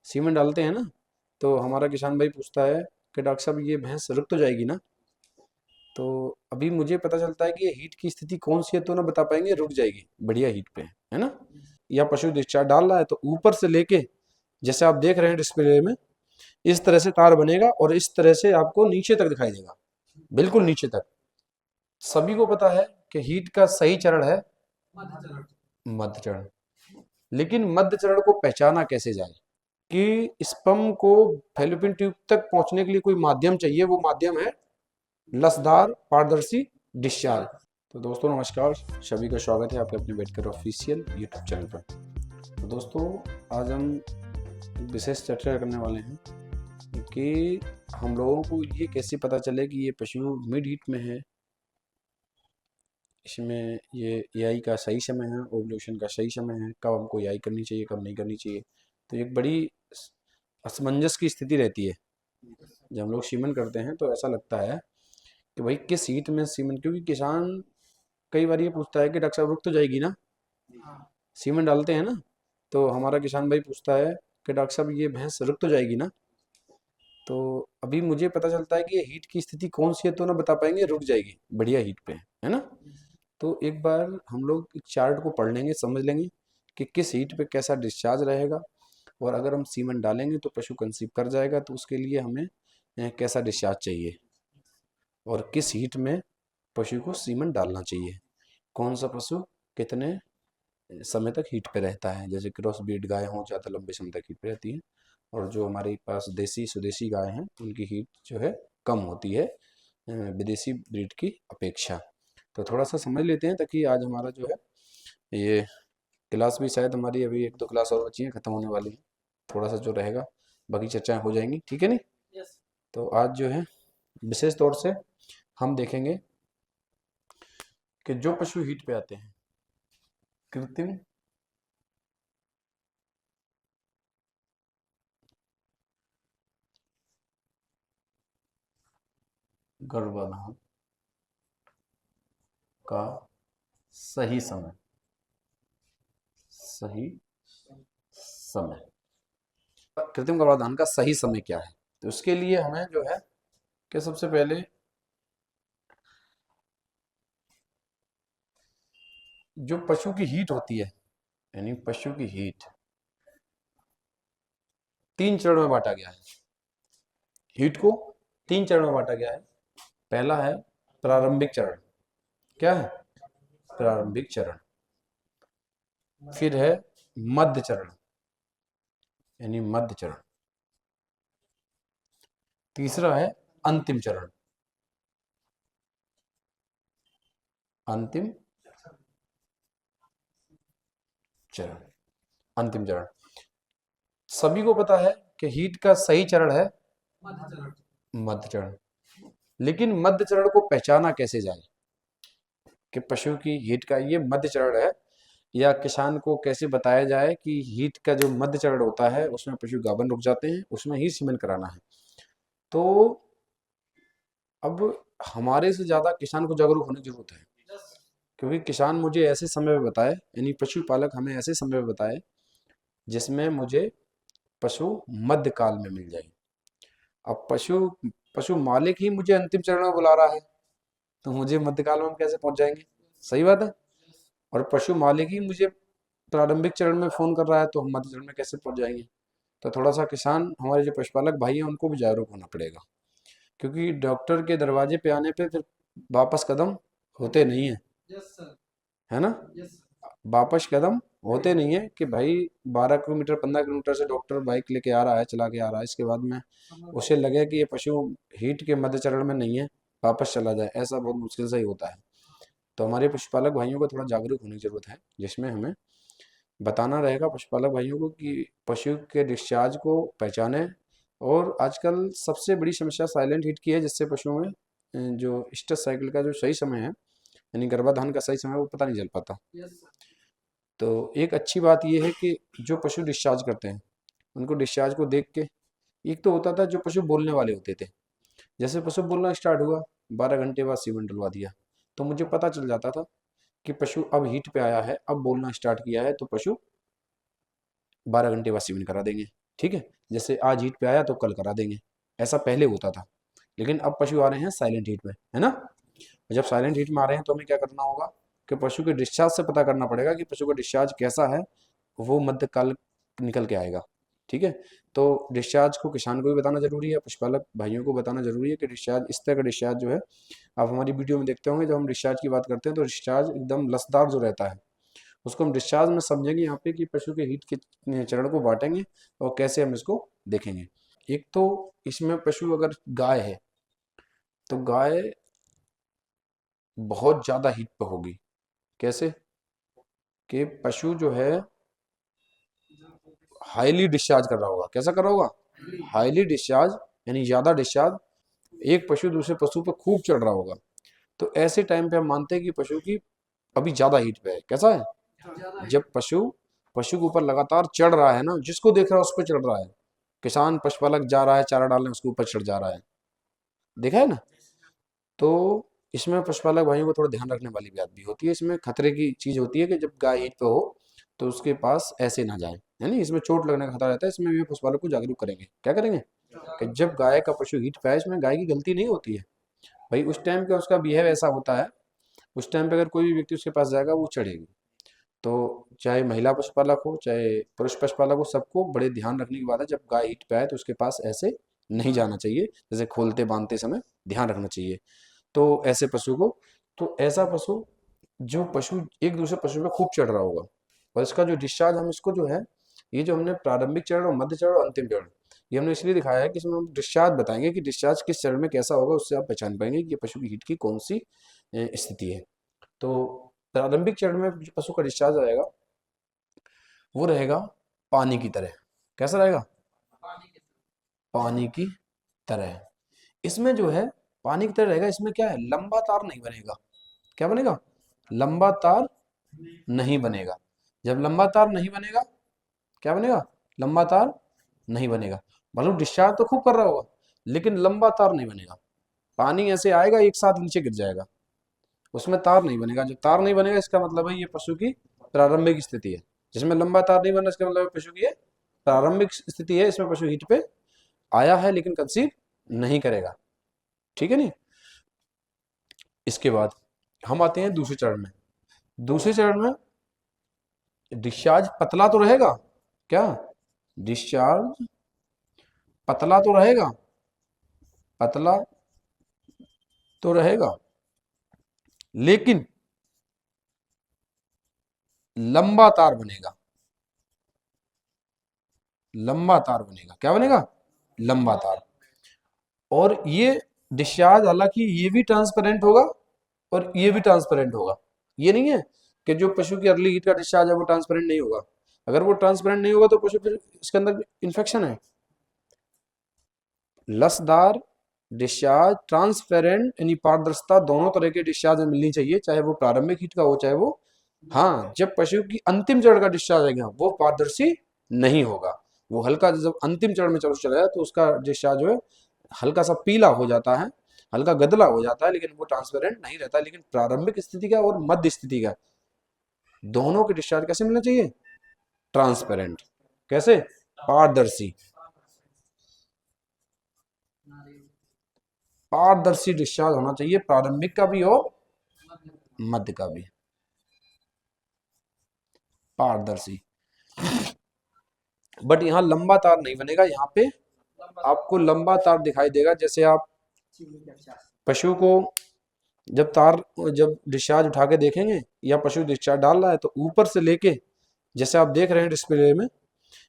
Cement डालते हैं ना, तो हमारा किसान भाई पूछता है कि डॉक्टर साहब ये भैंस रुक तो जाएगी ना। तो अभी मुझे पता चलता है कि ये हीट की स्थिति कौन सी है, तो ना बता पाएंगे, रुक जाएगी, बढ़िया हीट पे है ना। या पशु डिस्चार्ज डाल रहा है तो ऊपर से लेके, जैसे आप देख रहे हैं डिस्प्ले में, इस तरह से तार बनेगा और इस तरह से आपको नीचे तक दिखाई देगा, बिल्कुल नीचे तक। सभी को पता है कि हीट का सही चरण है मध्य चरण। लेकिन मध्य चरण को पहचाना कैसे जाए कि स्पर्म को फैलोपियन ट्यूब तक पहुंचने के लिए कोई माध्यम चाहिए, वो माध्यम है लसदार पारदर्शी डिस्चार्ज। तो दोस्तों नमस्कार, सभी का स्वागत है आपके अपने बेटकर ऑफिशियल यूट्यूब चैनल पर। तो दोस्तों आज हम विशेष चर्चा करने वाले हैं कि हम लोगों को ये कैसे पता चले कि ये पशु मिड हीट में है, इसमें ये एआई का सही समय है, ओवुलेशन का सही समय है, कब हमको एआई करनी चाहिए कब नहीं करनी चाहिए। तो एक बड़ी असमंजस की स्थिति रहती है जब हम लोग सीमन करते हैं। तो ऐसा लगता है कि भाई किस हीट में सीमन, क्योंकि किसान कई बार ये पूछता है कि डॉक्टर साहब रुक तो जाएगी ना, सीमन डालते हैं ना, तो हमारा किसान भाई पूछता है कि डॉक्टर साहब ये भैंस रुक तो जाएगी ना। तो अभी मुझे पता चलता है कि ये हीट की स्थिति कौन सी है, तो ना बता पाएंगे, रुक जाएगी, बढ़िया हीट पे है ना। तो एक बार हम लोग चार्ट को पढ़ लेंगे, समझ लेंगे कि किस हीट पे कैसा डिस्चार्ज रहेगा, और अगर हम सीमन डालेंगे तो पशु कंसीव कर जाएगा, तो उसके लिए हमें कैसा डिस्चार्ज चाहिए, और किस हीट में पशु को सीमन डालना चाहिए, कौन सा पशु कितने समय तक हीट पे रहता है। जैसे क्रॉस ब्रीड गाय हो ज़्यादा लंबे समय तक हीट पे रहती हैं, और जो हमारे पास देसी स्वदेशी गाय हैं उनकी हीट जो है कम होती है विदेशी ब्रीड की अपेक्षा। तो थोड़ा सा समझ लेते हैं ताकि आज हमारा जो है ये क्लास भी, शायद हमारी अभी एक दो क्लास और बची हैं, ख़त्म होने वाली है, थोड़ा सा जो रहेगा बाकी चर्चाएं हो जाएंगी, ठीक है नहीं। तो आज जो है विशेष तौर से हम देखेंगे कि जो पशु हीट पे आते हैं, कृत्रिम गर्भाधान का सही समय, सही समय, कृत्रिम गर्भाधान का सही समय क्या है। तो उसके लिए हमें जो है कि सबसे पहले जो पशु की हीट होती है, यानी पशु की हीट तीन चरण में बांटा गया है। हीट को तीन चरण में बांटा गया है। पहला है प्रारंभिक चरण, क्या है प्रारंभिक चरण। फिर है मध्य चरण, यानी मध्य चरण। तीसरा है अंतिम चरण, अंतिम चरण, अंतिम चरण। सभी को पता है कि हीट का सही चरण है मध्य चरण। लेकिन मध्य चरण को पहचाना कैसे जाए कि पशु की हीट का ये मध्य चरण है, या किसान को कैसे बताया जाए कि हीट का जो मध्य चरण होता है उसमें पशु गाभन रुक जाते हैं, उसमें ही सीमन कराना है। तो अब हमारे से ज्यादा किसान को जागरूक होने की जरूरत है, क्योंकि किसान मुझे ऐसे समय पे बताए, यानी पशुपालक हमें ऐसे समय पे बताए जिसमें मुझे पशु मध्य काल में मिल जाए। अब पशु पशु मालिक ही मुझे अंतिम चरण में बुला रहा है, तो मुझे मध्यकाल में हम कैसे पहुंच जाएंगे, सही बात है। और पशु मालिक ही मुझे प्रारंभिक चरण में फोन कर रहा है, तो हम मध्य चरण में कैसे पहुंच जाएंगे। तो थोड़ा सा किसान, हमारे जो पशुपालक भाई हैं, उनको भी जागरूक होना पड़ेगा, क्योंकि डॉक्टर के दरवाजे पे आने पे फिर वापस कदम होते नहीं है, है ना। वापस कदम होते नहीं है कि भाई 12 किलोमीटर 15 किलोमीटर से डॉक्टर बाइक लेके आ रहा है, चला के आ रहा है, इसके बाद में उसे लगे कि ये पशु हीट के मध्य चरण में नहीं है, वापस चला जाए, ऐसा बहुत मुश्किल से ही होता है। तो हमारे पशुपालक भाइयों को थोड़ा जागरूक होने की जरूरत है, जिसमें हमें बताना रहेगा पशुपालक भाइयों को कि पशु के डिस्चार्ज को पहचाने। और आजकल सबसे बड़ी समस्या साइलेंट हीट की है, जिससे पशुओं में जो स्टेज साइकिल का जो सही समय है, यानी गर्भाधान का सही समय, वो पता नहीं चल पाता। तो एक अच्छी बात यह है कि जो पशु डिस्चार्ज करते हैं उनको डिस्चार्ज को देख के, एक तो होता था जो पशु बोलने वाले होते थे, जैसे पशु बोलना स्टार्ट हुआ 12 घंटे बाद सीमन डलवा दिया, तो मुझे पता चल जाता था कि पशु अब हीट पे आया है, अब बोलना स्टार्ट किया है, तो पशु 12 घंटे बाद सीमन करा देंगे। ठीक है, जैसे आज हीट पे आया तो कल करा देंगे, ऐसा पहले होता था। लेकिन अब पशु आ रहे हैं साइलेंट हीट में, है ना। जब साइलेंट हीट में आ रहे हैं तो हमें क्या करना होगा कि पशु के डिस्चार्ज से पता करना पड़ेगा कि पशु का डिस्चार्ज कैसा है, वो मध्यकाल निकल के आएगा। ठीक है, तो डिस्चार्ज को किसान को भी बताना जरूरी है, पशुपालक भाइयों को बताना जरूरी है कि डिस्चार्ज, इस तरह का डिस्चार्ज जो है, आप हमारी वीडियो में देखते होंगे जब हम डिस्चार्ज की बात करते हैं तो डिस्चार्ज एकदम लसदार जो रहता है, उसको हम डिस्चार्ज में समझेंगे यहाँ पे कि पशु के हीट के चरण को बांटेंगे और कैसे हम इसको देखेंगे। एक तो इसमें पशु अगर गाय है तो गाय बहुत ज्यादा हीट पे होगी। कैसे कि पशु जो है हाईली डिस्चार्ज कर रहा होगा। कैसा कर रहा होगा? हाईली डिस्चार्ज, यानी ज्यादा डिस्चार्ज एक पशु दूसरे पशु पर खूब चढ़ रहा होगा। तो ऐसे टाइम पे हम मानते हैं कि पशु की अभी ज्यादा हीट पे है। कैसा है? जब पशु पशु के ऊपर लगातार चढ़ रहा है ना, जिसको देख रहा है उस पर चढ़ रहा है। किसान पशुपालक जा रहा है चारा डालने, उसके ऊपर चढ़ जा रहा है, देखा है ना। तो इसमें पशुपालक भाइयों को थोड़ा ध्यान रखने वाली बात भी होती है। इसमें खतरे की चीज होती है कि जब गाय हीट पे हो तो उसके पास ऐसे ना जाए, है नहीं, इसमें चोट लगने का खतरा रहता है। इसमें भी पशुपालक को जागरूक करेंगे। क्या करेंगे कि जब गाय का पशु हीट पे है, इसमें गाय की गलती नहीं होती है भाई, उस टाइम पे उसका बिहेव ऐसा होता है, उस टाइम पे अगर कोई भी व्यक्ति उसके पास जाएगा वो चढ़ेगी। तो चाहे महिला पशुपालक हो चाहे पुरुष पशुपालक हो, सबको बड़े ध्यान रखने की बात है, जब गाय हीट पे आए तो उसके पास ऐसे नहीं जाना चाहिए, जैसे खोलते बांधते समय ध्यान रखना चाहिए। तो ऐसे पशु को, तो ऐसा पशु जो पशु एक दूसरे पशु पे खूब चढ़ रहा होगा, और इसका जो डिस्चार्ज, हम इसको जो है, ये जो हमने प्रारंभिक चरण और मध्य चरण और अंतिम चरण, ये हमने इसलिए दिखाया है कि इसमें हम डिस्चार्ज बताएंगे कि डिस्चार्ज किस चरण में कैसा होगा, उससे आप पहचान पाएंगे कि ये पशु की हीट की कौन सी स्थिति है। तो प्रारंभिक चरण में जो पशु का डिस्चार्ज आएगा वो रहेगा पानी की तरह। कैसा रहेगा? पानी की तरह। इसमें जो है पानी की तरह रहेगा, इसमें क्या है, लंबा तार नहीं बनेगा। क्या बनेगा? लंबा तार नहीं बनेगा। जब लंबा तार नहीं बनेगा, क्या बनेगा? लंबा तार नहीं बनेगा। मतलब डिस्चार्ज तो खूब कर रहा होगा लेकिन लंबा तार नहीं बनेगा। पानी ऐसे आएगा एक साथ नीचे गिर जाएगा, उसमें तार नहीं बनेगा। जब तार नहीं बनेगा इसका मतलब है ये पशु की प्रारंभिक स्थिति है। जिसमें लंबा तार नहीं बना इसका मतलब है पशु की ये प्रारंभिक स्थिति है, इसमें पशु हीट पे आया है लेकिन कंसीव नहीं करेगा। ठीक है नहीं। इसके बाद हम आते हैं दूसरे चरण में। दूसरे चरण में डिस्चार्ज पतला तो रहेगा। क्या? डिस्चार्ज पतला तो रहेगा, पतला तो रहेगा लेकिन लंबा तार बनेगा। लंबा तार बनेगा। क्या बनेगा? लंबा तार। और ये डिस्चार्ज हालांकि ये भी ट्रांसपेरेंट होगा और ये भी ट्रांसपेरेंट होगा। ये नहीं है कि जो पशु की अर्ली हीट का डिस्चार्ज है वो ट्रांसपेरेंट नहीं होगा। अगर वो ट्रांसपेरेंट नहीं होगा तो पशु फिर इसके अंदर इन्फेक्शन है। लसदार डिस्चार्ज, ट्रांसपेरेंट यानी पारदर्शिता, दोनों तरह के डिस्चार्ज मिलनी चाहिए, चाहे वो प्रारंभिक हीट का हो चाहे वो, हाँ, जब पशु की अंतिम चरण का डिस्चार्ज आएगा वो पारदर्शी नहीं होगा। वो हल्का, जब अंतिम चरण में चला जाए तो उसका डिस्चार्ज जो है हल्का सा पीला हो जाता है, हल्का गदला हो जाता है, लेकिन वो ट्रांसपेरेंट नहीं रहता। लेकिन प्रारंभिक स्थिति का और मध्य स्थिति का दोनों के डिस्चार्ज कैसे मिलना चाहिए? ट्रांसपेरेंट। कैसे? पारदर्शी। पारदर्शी डिस्चार्ज होना चाहिए, प्रारंभिक का भी और मध्य का भी पारदर्शी। बट यहाँ लंबा तार नहीं बनेगा। यहाँ पे आपको लंबा तार दिखाई देगा। जैसे आप पशु को जब डिस्चार्ज उठा के देखेंगे या पशु डिस्चार्ज डाल रहा है तो ऊपर से लेके, जैसे आप देख रहे हैं डिस्प्ले में,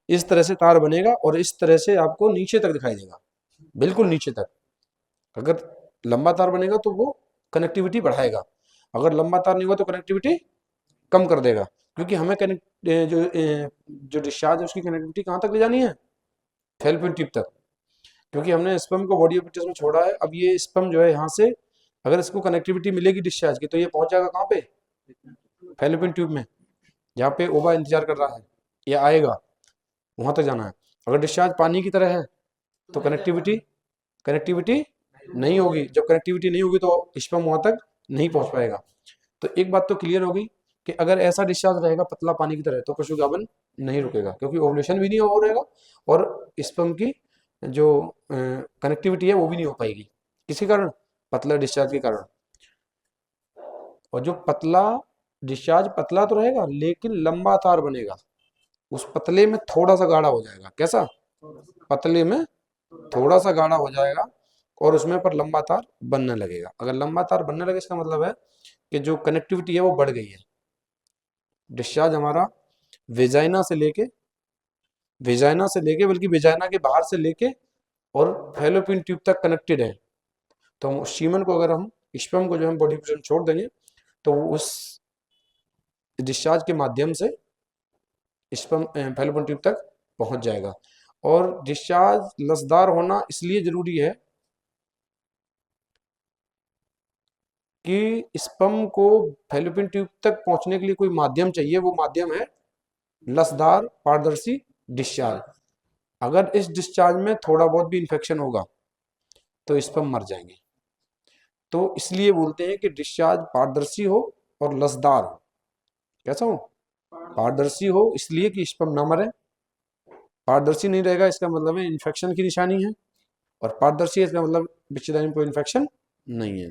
इस तरह से तार बनेगा और इस तरह से आपको नीचे तक दिखाई देगा, बिल्कुल नीचे तक। अगर लंबा तार बनेगा तो वो कनेक्टिविटी बढ़ाएगा, अगर लंबा तार नहीं हुआ तो कनेक्टिविटी कम कर देगा। क्योंकि हमें जो डिस्चार्ज है उसकी कनेक्टिविटी कहाँ तक ले जानी है? फेलोपियन ट्यूब तक। क्योंकि हमने स्पर्म को बॉडी ऑफ फिटनेस में छोड़ा है, अब ये स्पर्म जो है यहाँ से अगर इसको कनेक्टिविटी मिलेगी डिस्चार्ज की तो ये पहुंच जाएगा कहाँ पे? फेलोपियन ट्यूब में, जहाँ पे ओवा इंतजार कर रहा है, ये आएगा, वहां तक जाना है। अगर डिस्चार्ज पानी की तरह है तो कनेक्टिविटी कनेक्टिविटी नहीं होगी। जब कनेक्टिविटी नहीं होगी तो स्पर्म वहां तक नहीं पहुंच पाएगा। तो एक बात तो क्लियर होगी कि अगर ऐसा डिस्चार्ज रहेगा पतला पानी की तरह तो पशु गाभन नहीं रुकेगा, क्योंकि ओवुलेशन भी नहीं हो रहेगा और स्पर्म की जो कनेक्टिविटी है वो भी नहीं हो पाएगी। किसी कारण? पतला डिस्चार्ज के कारण। और जो पतला डिस्चार्ज पतला तो रहेगा लेकिन लंबा तार बनेगा, उस पतले में थोड़ा सा गाढ़ा हो जाएगा। कैसा? पतले में थोड़ा सा गाढ़ा हो जाएगा और उसमें पर लंबा तार बनने लगेगा। अगर लंबा तार बनने लगे इसका मतलब है कि जो कनेक्टिविटी है वो बढ़ गई है। डिस्चार्ज हमारा वेजाइना से लेके बल्कि वेजाइना के बाहर से लेके और फैलोपियन ट्यूब तक कनेक्टेड है। तो हम सीमन को अगर हम स्पर्म को जो हम बॉडी पोजीशन छोड़ देंगे तो वो उस डिस्चार्ज के माध्यम से स्पर्म फैलोपियन ट्यूब तक पहुंच जाएगा। और डिस्चार्ज लसदार होना इसलिए जरूरी है कि स्पर्म को फैलोपियन ट्यूब तक पहुंचने के लिए कोई माध्यम चाहिए, वो माध्यम है लसदार पारदर्शी डिस्चार्ज। अगर इस डिस्चार्ज में थोड़ा बहुत भी इंफेक्शन होगा तो स्पर्म मर जाएंगे। तो इसलिए बोलते हैं कि डिस्चार्ज पारदर्शी हो और लसदार हो। कैसा हो? पारदर्शी हो इसलिए कि स्पर्म ना मरे। पारदर्शी नहीं रहेगा इसका मतलब है इन्फेक्शन की निशानी है, और पारदर्शी है इसका मतलब बच्चेदानी में कोई इन्फेक्शन नहीं है।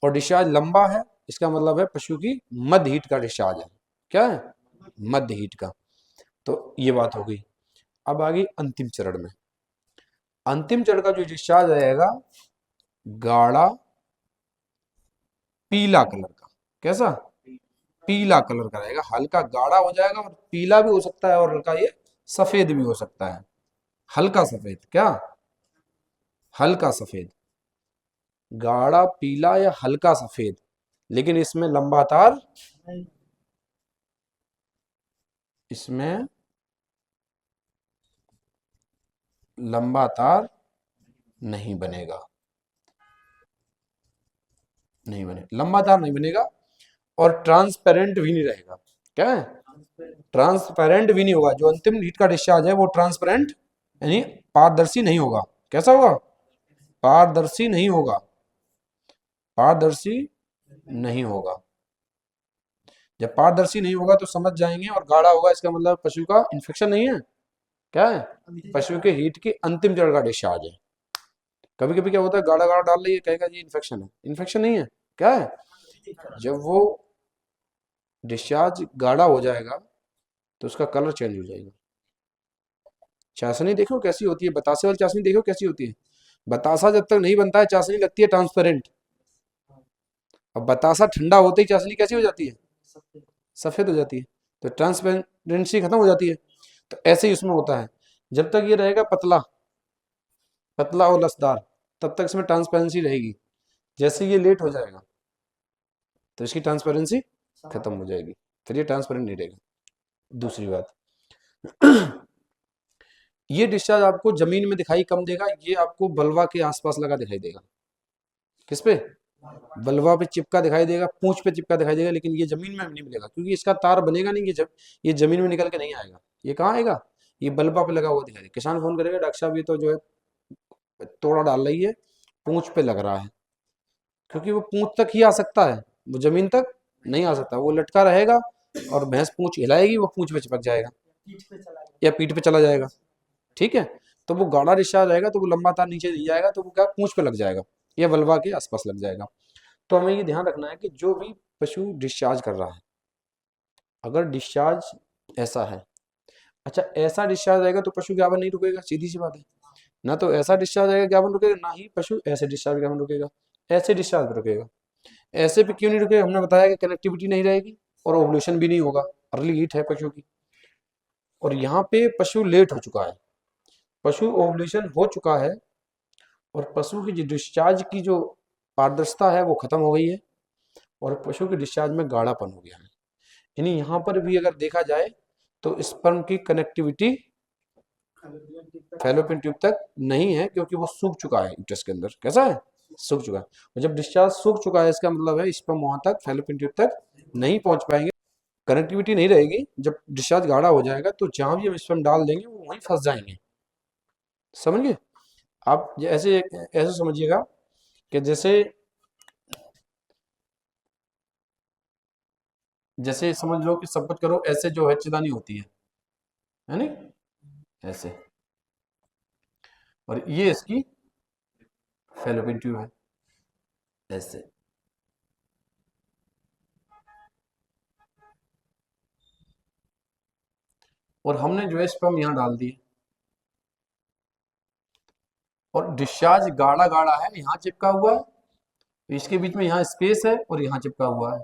और डिस्चार्ज लंबा है इसका मतलब है पशु की मध्य हीट का डिस्चार्ज है। क्या है? मध्य हीट का। तो ये बात हो गई। अब आ गई अंतिम चरण में। अंतिम चरण का जो डिस्चार्ज आएगा गाढ़ा पीला कलर का। कैसा? पीला कलर का रहेगा, हल्का गाढ़ा हो जाएगा और पीला भी हो सकता है और हल्का ये सफेद भी हो सकता है। हल्का सफेद। क्या? हल्का सफेद, गाढ़ा पीला या हल्का सफेद, लेकिन इसमें लंबा तार, इसमें लंबा तार नहीं बनेगा। नहीं बनेगा, लंबा तार नहीं बनेगा और ट्रांसपेरेंट भी नहीं रहेगा। क्या है? ट्रांसपेरेंट भी नहीं होगा। जो अंतिम हीट का डिस्चार्ज है वो ट्रांसपेरेंट यानी पारदर्शी नहीं होगा। कैसा होगा? पारदर्शी नहीं होगा। पारदर्शी नहीं होगा। जब पारदर्शी नहीं होगा तो समझ जाएंगे, और गाढ़ा होगा इसका मतलब पशु का इन्फेक्शन नहीं है। क्या है? पशु के हीट की अंतिम चरण का डिस्चार्ज है। कभी कभी क्या होता है गाढ़ा गाढ़ा डाल रही है, कहेगा जी इन्फेक्शन है। इन्फेक्शन नहीं है। क्या है? जब वो डिस्चार्ज गाढ़ा हो जाएगा तो उसका कलर चेंज हो जाएगा। चाशनी देखो कैसी होती है, बतासे वाली चाशनी देखो कैसी होती है। बतासा जब तक नहीं बनता है चाशनी लगती है ट्रांसपेरेंट, अब बतासा ठंडा होते ही चाशनी कैसी हो जाती है? सफेद हो जाती है। तो ट्रांसपेरेंसी खत्म हो जाती है। तो ऐसे ही उसमें होता है। जब तक ये रहेगा पतला पतला और लसदार तब तक इसमें ट्रांसपेरेंसी रहेगी। जैसे ये लेट हो जाएगा तो इसकी ट्रांसपेरेंसी खत्म हो जाएगी, फिर ये ट्रांसपेरेंट नहीं रहेगा। दूसरी बात, ये डिस्चार्ज आपको जमीन में दिखाई कम देगा, ये आपको बलवा के आसपास लगा दिखाई देगा। किस पे? बलवा पे चिपका दिखाई देगा, पूंछ पे चिपका दिखाई देगा, लेकिन ये जमीन में नहीं मिलेगा क्योंकि इसका तार बनेगा नहीं। ये जमीन में निकल के नहीं आएगा। ये कहाँ आएगा? ये बलवा पे लगा हुआ दिखाई देगा। किसान फोन करेगा डॉक्टर साहब ये तो जो है तोड़ा डाल रही है, पूंछ पे लग रहा है, क्योंकि वो पूंछ तक ही आ सकता है, वो जमीन तक नहीं आ सकता। वो लटका रहेगा और भैंस पूंछ हिलाएगी, वो पूंछ पे चिपक जाएगा या पीठ पे चला जाएगा। ठीक है? तो वो गाढ़ा डिस्चार्ज रहेगा तो वो लंबा तार नीचे नहीं जाएगा, तो वो क्या पूंछ पे लग जाएगा या बलवा के आसपास लग जाएगा। तो हमें ये ध्यान रखना है कि जो भी पशु डिस्चार्ज कर रहा है, अगर डिस्चार्ज ऐसा है, अच्छा ऐसा डिस्चार्ज आएगा तो पशु ज्ञापन नहीं रुकेगा, सीधी सी बात है। ना तो ऐसा डिस्चार्ज आएगा ज्ञापन रुकेगा, ना ही पशु ऐसे डिस्चार्ज ज्ञापन रुकेगा। ऐसे डिस्चार्ज पे रुकेगा। ऐसे पे क्यों नहीं रुकेगा? हमने बताया कि कनेक्टिविटी नहीं रहेगी और ओवुलेशन भी नहीं होगा, अर्ली हीट है पशु की। और यहाँ पे पशु लेट हो चुका है, पशु ओवुलेशन हो चुका है और पशु की जो डिस्चार्ज की जो पारदर्शिता है वो खत्म हो गई है और पशु के डिस्चार्ज में गाढ़ापन हो गया है। यानी यहाँ पर भी अगर देखा जाए तो स्पर्म की कनेक्टिविटी फैलोपियन ट्यूब तक नहीं है, क्योंकि वो सूख चुका है यूट्रस के अंदर। कैसा है? सूख चुका है। और जब डिस्चार्ज सूख चुका है इसका मतलब है स्पर्म वहां तक फैलोपियन ट्यूब तक नहीं पहुंच पाएंगे, कनेक्टिविटी नहीं रहेगी। जब डिस्चार्ज गाढ़ा हो जाएगा तो जहां भी हम स्पर्म डाल देंगे वो वहीं फंस जाएंगे। समझ गए? आप ऐसे ऐसे समझिएगा कि जैसे जैसे समझ लो कि सब कुछ करो ऐसे जो है चिदानी होती है नहीं, ऐसे, और ये इसकी फेलोपियन ट्यूब है, ऐसे। और हमने जो है स्पर्म यहाँ डाल दिए, और डिस्चार्ज गाढ़ा गाढ़ा है, यहाँ चिपका हुआ है, इसके बीच में यहाँ स्पेस है और यहाँ चिपका हुआ है,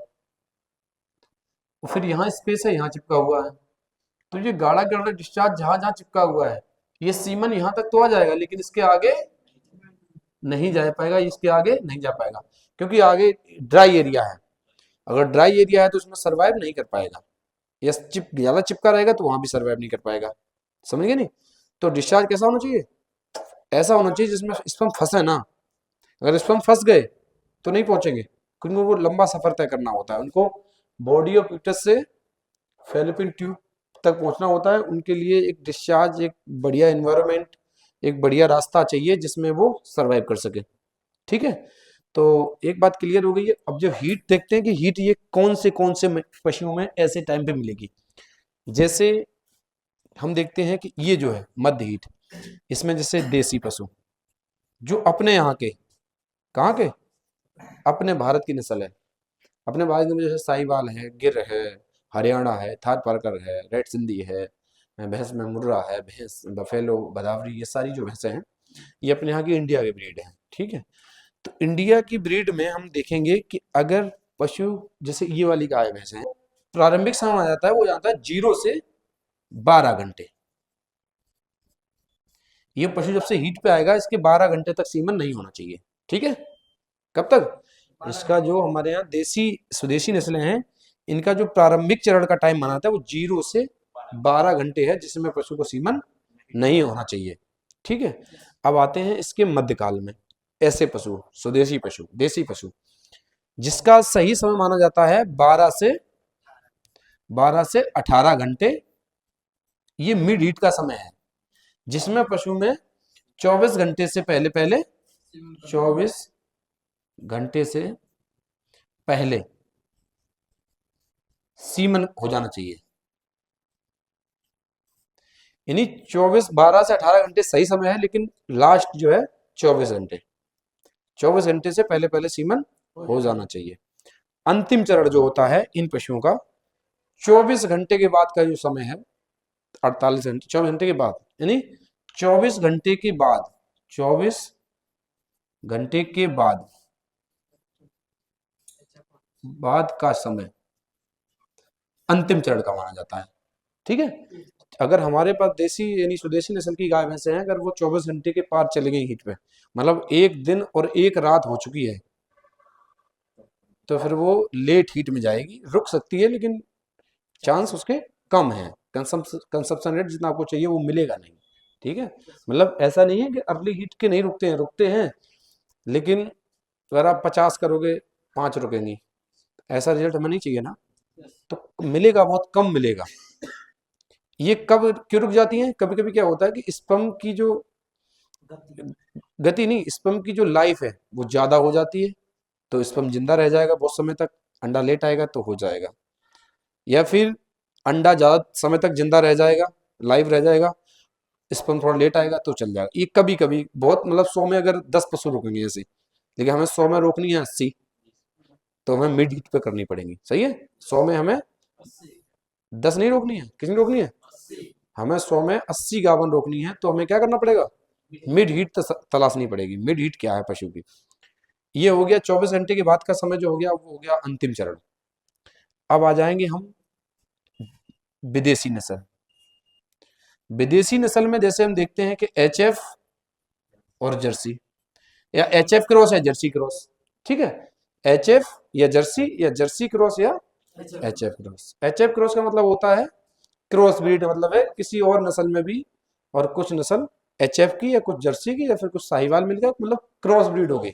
और फिर यहाँ स्पेस है, यहाँ चिपका हुआ है। तो ये गाढ़ा गाढ़ा डिस्चार्ज जहां जहां चिपका हुआ है, ये सीमन यहाँ तक तो आ जाएगा, लेकिन इसके आगे नहीं जा पाएगा, इसके आगे नहीं जा पाएगा, क्योंकि आगे ड्राई एरिया है। अगर ड्राई एरिया है तो उसमें सर्वाइव नहीं कर पाएगा, या ज्यादा चिपका रहेगा तो वहां भी सर्वाइव नहीं कर पाएगा। समझ गए नहीं? तो डिस्चार्ज कैसा होना चाहिए? ऐसा होना चाहिए जिसमें स्पर्म फंसे ना। अगर स्पर्म फंस गए तो नहीं पहुंचेंगे, क्योंकि वो लंबा सफर तय करना होता है उनको, बॉडी ऑफ यूटस से फेलोपियन ट्यूब तक पहुंचना होता है। उनके लिए एक डिस्चार्ज, एक बढ़िया एनवायरनमेंट, एक बढ़िया रास्ता चाहिए जिसमें वो सरवाइव कर सके। ठीक है, तो एक बात क्लियर हो गई है। अब जब हीट देखते हैं कि हीट ये कौन से पशुओं में ऐसे टाइम पे मिलेगी। जैसे हम देखते हैं कि ये जो है मध्य हीट, इसमें जैसे देसी पशु जो अपने यहाँ के, कहाँ के, अपने भारत की नस्ल है, अपने भारत में जैसे साहिवाल है, गिर है, हरियाणा है, थार पारकर है, रेड सिंधी है, भैंस में मुर्रा है, भैंस बफेलो भदावरी, ये सारी जो भैंसें हैं ये अपने यहाँ की इंडिया की ब्रीड है। ठीक है, तो इंडिया की ब्रीड में हम देखेंगे कि अगर पशु, जैसे ये वाली गाय भैंस है, प्रारंभिक समय आ जाता है, वो जाता है 0 से 12 घंटे। ये पशु जब से हीट पे आएगा, इसके 12 घंटे तक सीमन नहीं होना चाहिए। ठीक है, कब तक? इसका जो हमारे यहाँ देसी स्वदेशी नस्लें हैं, इनका जो प्रारंभिक चरण का टाइम माना जाता है वो 0 से 12 घंटे है, जिसमें पशु को सीमन नहीं होना चाहिए। ठीक है, अब आते हैं इसके मध्यकाल में। ऐसे पशु, स्वदेशी पशु, देसी पशु, जिसका सही समय माना जाता है 12 से 18 घंटे, ये मिड हीट का समय है, जिसमें पशु में 24 घंटे से पहले पहले 24 घंटे से पहले सीमन हो जाना चाहिए। यानी 12 से 18 घंटे सही समय है, लेकिन लास्ट जो है 24 घंटे से पहले पहले सीमन हो जाना चाहिए। अंतिम चरण जो होता है इन पशुओं का, 24 घंटे के बाद का जो समय है, 48 घंटे, 24 घंटे के बाद, यानी 24 घंटे के बाद, 24 घंटे के बाद का समय अंतिम चरण का माना जाता है। ठीक है, अगर हमारे पास देसी यानी स्वदेशी नस्ल की गाय भैंसे हैं, अगर वो 24 घंटे के पार चले गई हीट पे, मतलब एक दिन और एक रात हो चुकी है, तो फिर वो लेट हीट में जाएगी, रुक सकती है, लेकिन चांस उसके कम है, कंसप्शन रेट जितना आपको चाहिए वो मिलेगा नहीं। ठीक है, मतलब ऐसा नहीं है कि अर्ली हीट के नहीं रुकते हैं, रुकते हैं, लेकिन अगर आप 50 करोगे 5 रुकेंगी, ऐसा रिजल्ट हमें नहीं चाहिए ना, तो मिलेगा बहुत कम मिलेगा। ये कब क्यों रुक जाती हैं? कभी कभी क्या होता है कि स्पर्म की जो गति नहीं, स्पर्म की जो लाइफ है वो ज्यादा हो जाती है, तो स्पर्म जिंदा रह जाएगा बहुत समय तक, अंडा लेट आएगा तो हो जाएगा, या फिर अंडा ज्यादा समय तक जिंदा रह जाएगा, लाइव रह जाएगा, स्पर्म थोड़ा लेट आएगा तो चल जाएगा। ये कभी कभी बहुत, मतलब 100 में अगर 10 पशु रोकेंगे ऐसे, लेकिन हमें 100 में रोकनी है 80, तो हमें मिड हीट पे करनी पड़ेगी। सही है, 100 में हमें 10 नहीं रोकनी है, कितनी रोकनी है? हमें 100 में 80 गावन रोकनी है, तो हमें क्या करना पड़ेगा? मिड हीट तलाशनी पड़ेगी। मिड हीट क्या है पशु की? ये हो गया 24 घंटे के बाद का समय जो हो गया, वो हो गया अंतिम चरण। अब आ जाएंगे हम विदेशी नस्ल। विदेशी नस्ल में जैसे हम देखते हैं कि HF और जर्सी, या HF क्रॉस या जर्सी क्रॉस। ठीक है, HF या जर्सी क्रॉस या HF क्रॉस। HF क्रॉस का मतलब होता है क्रॉस ब्रीड, मतलब है किसी और नस्ल में भी, और कुछ नस्ल HF की या कुछ जर्सी की या फिर कुछ साहिवाल मिल गया, मतलब क्रॉस ब्रीड हो गई।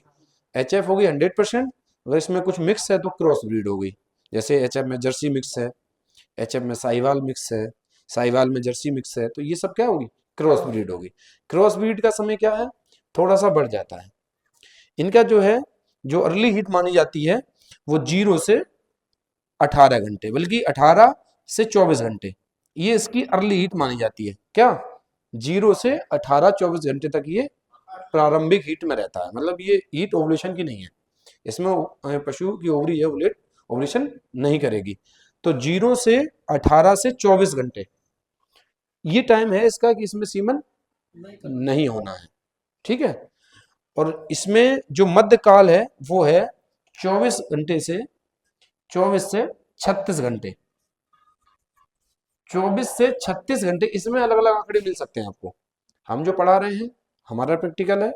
HF हो गई 100%, अगर इसमें कुछ मिक्स है तो क्रॉस ब्रीड हो गई। जैसे HF में जर्सी मिक्स है, HF में साहिवाल मिक्स है, साहिवाल में जर्सी मिक्स है, तो ये सब क्या होगी? क्रॉस ब्रीड होगी। क्रॉस ब्रीड का समय क्या है? थोड़ा सा बढ़ जाता है। इनका जो है, जो अर्ली हीट मानी जाती है वो 0 से 18 घंटे, बल्कि 18 से 24 घंटे, ये इसकी अर्ली हीट मानी जाती है। क्या 0 से 18-24 घंटे तक ये प्रारंभिक हीट में रहता है, मतलब ये हीट ओवुलेशन की नहीं है, इसमें पशु की ओवरी है ओवुलेशन नहीं करेगी। तो 0 से 18 से 24 घंटे ये टाइम है इसका कि इसमें सीमन नहीं होना है, ठीक है। और इसमें जो मध्य काल है वो है 24 घंटे से 36 घंटे, 24 से 36 घंटे। इसमें अलग अलग आंकड़े मिल सकते हैं आपको, हम जो पढ़ा रहे हैं हमारा प्रैक्टिकल है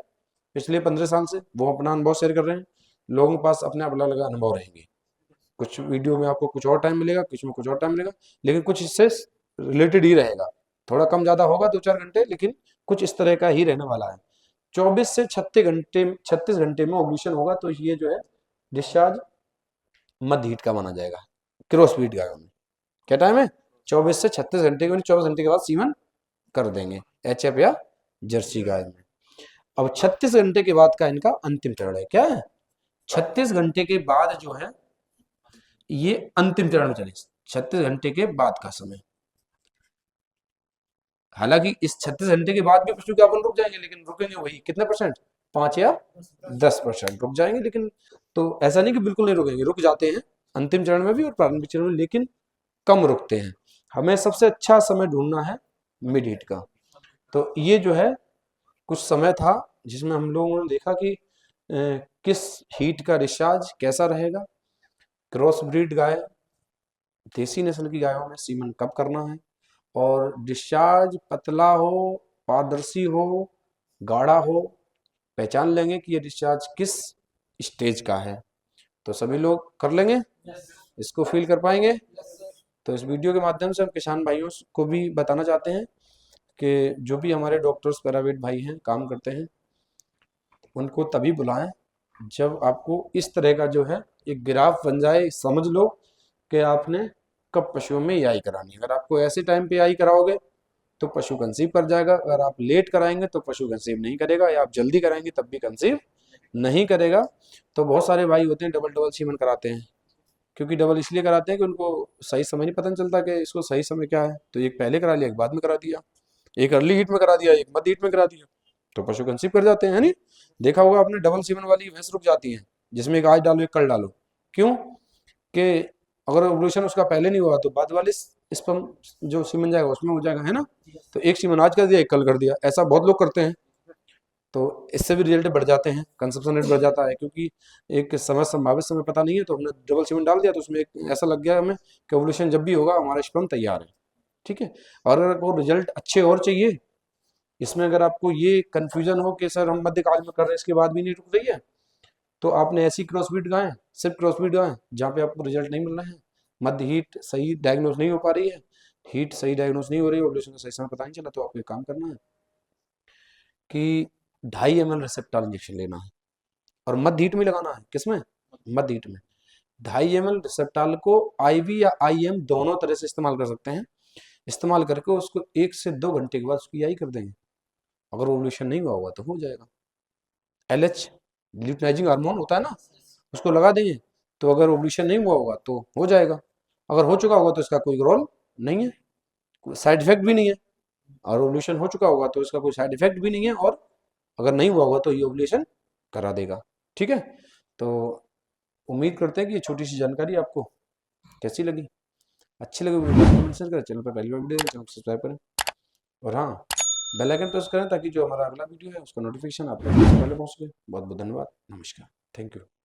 पिछले 15 साल से, वो अपना अनुभव शेयर कर रहे हैं, लोगों के पास अपने अलग अलग अनुभव रहेंगे। कुछ वीडियो में आपको कुछ और टाइम मिलेगा, कुछ में कुछ और टाइम मिलेगा, लेकिन कुछ इससे रिलेटेड ही रहेगा, थोड़ा कम ज्यादा होगा 2-4 घंटे, लेकिन कुछ इस तरह का ही रहने वाला है। 24 से 36 घंटे में ओवुलेशन होगा, तो ये जो है डिस्चार्ज मध्य हीट का माना जाएगा। क्रॉस ब्रीड गायों में क्या टाइम है 24 से 36 घंटे के, 24 घंटे के बाद सीमन कर देंगे HF या जर्सी गाय में। अब 36 घंटे के बाद का इनका अंतिम चरण है, क्या है 36 घंटे के बाद जो है ये अंतिम चरण में चले, 36 घंटे के बाद का समय। हालांकि इस 36 घंटे के बाद भी पशु के अपन रुक जाएंगे, लेकिन रुकेंगे वही कितने परसेंट, 5 या 10% रुक जाएंगे, लेकिन तो ऐसा नहीं कि बिल्कुल नहीं रुकेंगे, रुक जाते हैं अंतिम चरण में भी और प्रारंभिक चरण में, लेकिन कम रुकते हैं। हमें सबसे अच्छा समय ढूंढना है मिड हीट का। तो ये जो है कुछ समय था जिसमें हम लोगों ने देखा कि किस हीट का डिस्चार्ज कैसा रहेगा, क्रॉस ब्रीड गाय, देसी नस्ल की गायों में सीमन कब करना है, और डिस्चार्ज पतला हो, पारदर्शी हो, गाढ़ा हो, पहचान लेंगे कि ये डिस्चार्ज किस स्टेज का है। तो सभी लोग कर लेंगे, इसको फील कर पाएंगे। तो इस वीडियो के माध्यम से हम किसान भाइयों को भी बताना चाहते हैं कि जो भी हमारे डॉक्टर्स पैरावेट भाई हैं काम करते हैं, उनको तभी बुलाएं जब आपको इस तरह का जो है एक ग्राफ बन जाए, समझ लो कि आपने कब पशुओं में याई करानी है। अगर आपको ऐसे टाइम पे याई कराओगे तो पशु कंसीव कर जाएगा, अगर आप लेट कराएंगे तो पशु कंसीव नहीं करेगा, या आप जल्दी कराएंगे तब भी कंसीव नहीं करेगा। तो बहुत सारे भाई होते हैं डबल सीमन कराते हैं, क्योंकि डबल इसलिए कराते हैं कि उनको सही समय नहीं पता नहीं चलता कि इसको सही समय क्या है, तो एक पहले करा लिया, एक बाद में करा दिया, एक अर्ली हीट में करा दिया, एक मध्य हीट में करा दिया, तो पशु कंसीव कर जाते हैं, है नहीं। देखा होगा आपने डबल सीमन वाली भैंस रुक जाती है जिसमें एक आज डालो एक कल डालो, क्यों कि अगर ओवुलेशन उसका पहले नहीं हुआ तो बाद वाले स्पर्म जो सीमन जाएगा उसमें हो जाएगा, है ना। तो एक सीमन आज कर दिया एक कल कर दिया, ऐसा बहुत लोग करते हैं, तो इससे भी रिजल्ट बढ़ जाते हैं, कंसेप्शन रेट बढ़ जाता है, क्योंकि एक समय संभावित समय पता नहीं है, तो हमने डबल सीमन डाल दिया तो उसमें एक ऐसा लग गया हमें कि ओवुलेशन जब भी होगा हमारा स्पर्म तैयार है, ठीक है। और अगर आपको रिजल्ट अच्छे और चाहिए, इसमें अगर आपको ये कंफ्यूजन हो कि सर हम मध्यकाल में कर रहे हैं इसके बाद भी नहीं रुक रही है, तो आपने ऐसी क्रॉसब्रीड गाय, सिर्फ क्रॉसब्रीड गाय जहाँ पे आपको रिजल्ट नहीं मिल रहा है, मध्य हीट सही डायग्नोज नहीं हो पा रही है, हीट सही डायग्नोज नहीं हो रही है, ओवुलेशन का सही समय पता नहीं चला, तो आपको एक काम करना है कि 2.5 ml रेसेप्टाल इंजेक्शन लेना है और मध्य हीट में लगाना है। किसमें, मध्य हीट में। 2.5 ml रेसेप्टाल को IV या IM दोनों तरह से इस्तेमाल कर सकते हैं, इस्तेमाल करके उसको 1 से 2 घंटे के बाद उसकी याई कर देंगे, अगर ओवुलेशन नहीं हुआ होगा तो हो जाएगा। LH ल्यूटिनाइजिंग हार्मोन होता है ना, उसको लगा देंगे, तो अगर ओवुलेशन नहीं हुआ होगा तो हो जाएगा, अगर हो चुका होगा तो इसका कोई रोल नहीं है, साइड इफेक्ट भी नहीं है, और ओवुलेशन हो चुका होगा तो इसका कोई साइड इफेक्ट भी नहीं है, और अगर नहीं हुआ होगा तो ये ओवुलेशन करा देगा, ठीक है। तो उम्मीद करते हैं कि ये छोटी सी जानकारी आपको कैसी लगी, अच्छी लगी वीडियो कमेंट शेयर करें, चैनल पर पहली बार वीडियो चैनल को सब्सक्राइब करें, और हाँ बेल आइकन प्रेस करें ताकि जो हमारा अगला वीडियो है उसका नोटिफिकेशन आप तक सबसे पहले पहुंच सके। बहुत बहुत धन्यवाद, नमस्कार, थैंक यू।